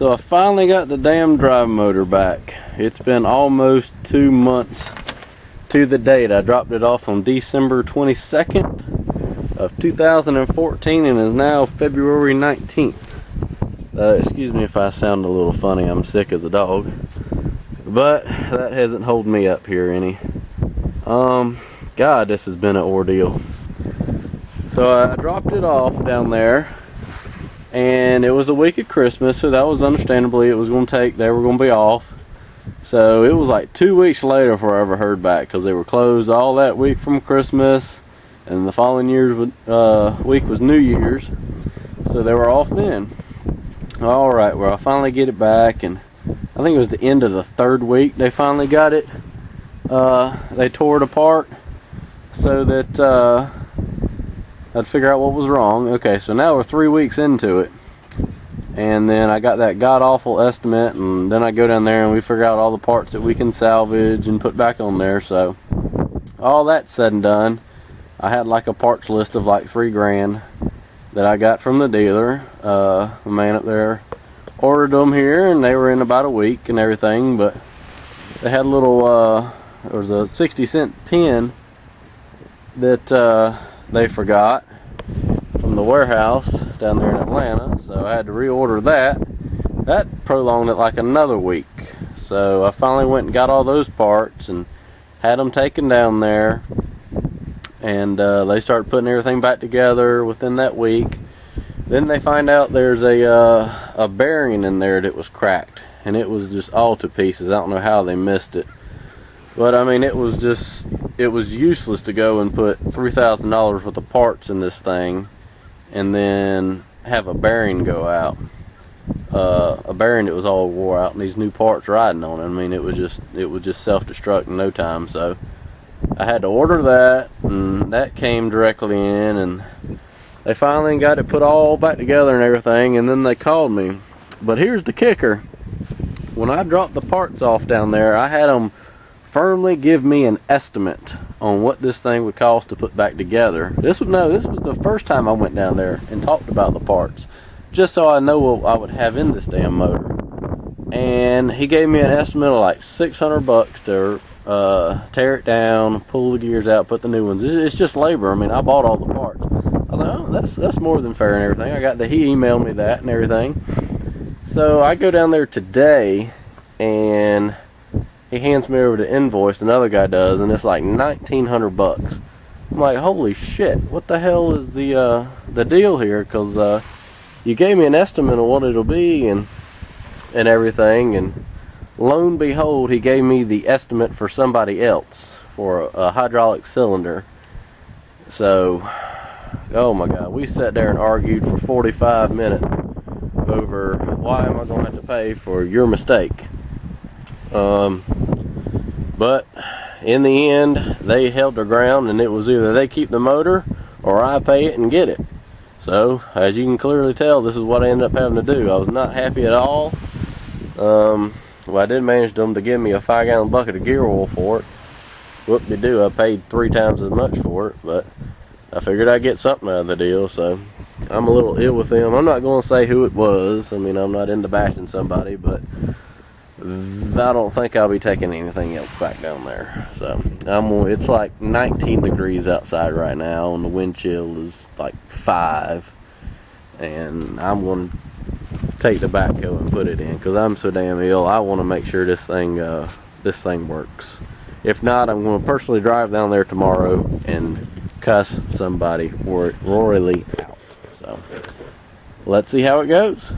So I finally got the damn drive motor back. It's been almost 2 months to the date. I dropped it off on December 22nd of 2014 and is now February 19th. Excuse me if I sound a little funny, I'm sick as a dog. But that hasn't held me up here any. God, this has been an ordeal. So I dropped it off down there, and it was the week of Christmas, so that was understandably, it was going to take, they were going to be off. So it was like 2 weeks later before I ever heard back, because they were closed all that week from Christmas, and the following year's week was New Year's, so they were off then. Alright, well I finally get it back, and I think it was the end of the third week they finally got it. They tore it apart so that I'd figure out what was wrong. Okay, so now we're 3 weeks into it, and then I got that god-awful estimate, and then I go down there and we figure out all the parts that we can salvage and put back on there. So all that said and done, I had like a parts list of like $3 grand that I got from the dealer. The man up there ordered them here, and they were in about a week and everything, but they had a little there was a 60-cent pin that they forgot from the warehouse down there in Atlanta, so I had to reorder that. That prolonged it like another week, so I finally went and got all those parts and had them taken down there, and they started putting everything back together within that week. Then they find out there's a bearing in there that was cracked, and it was just all to pieces. I don't know how they missed it, but I mean, it was useless to go and put $3,000 worth of parts in this thing and then have a bearing go out. A bearing that was all wore out and these new parts riding on it. I mean, it would just self-destruct in no time. So I had to order that, and that came directly in, and they finally got it put all back together and everything, and then they called me. But here's the kicker. When I dropped the parts off down there, I had them firmly give me an estimate on what this thing would cost to put back together. This was the first time I went down there and talked about the parts, just so I know what I would have in this damn motor. And he gave me an estimate of like $600 to tear it down, pull the gears out, put the new ones. It's just labor. I mean, I bought all the parts. I was like, oh, that's more than fair and everything. He emailed me that and everything. So I go down there today, and he hands me over the invoice, another guy does, and it's like $1,900. I'm like, holy shit, what the hell is the deal here? Because you gave me an estimate of what it'll be and everything, and lo and behold, he gave me the estimate for somebody else for a hydraulic cylinder. So, oh my god, we sat there and argued for 45 minutes over why am I going to have to pay for your mistake. But in the end, they held their ground, and it was either they keep the motor or I pay it and get it. So, as you can clearly tell, this is what I ended up having to do. I was not happy at all. Well, I did manage them to give me a 5-gallon bucket of gear oil for it. Whoop-de-doo, I paid 3 times as much for it, but I figured I'd get something out of the deal, so I'm a little ill with them. I'm not going to say who it was. I mean, I'm not into bashing somebody, but I don't think I'll be taking anything else back down there. So it's like 19 degrees outside right now, and the wind chill is like 5, and I'm going to take the backhoe and put it in because I'm so damn ill. I want to make sure this thing works. If not, I'm going to personally drive down there tomorrow and cuss somebody royally out. So let's see how it goes.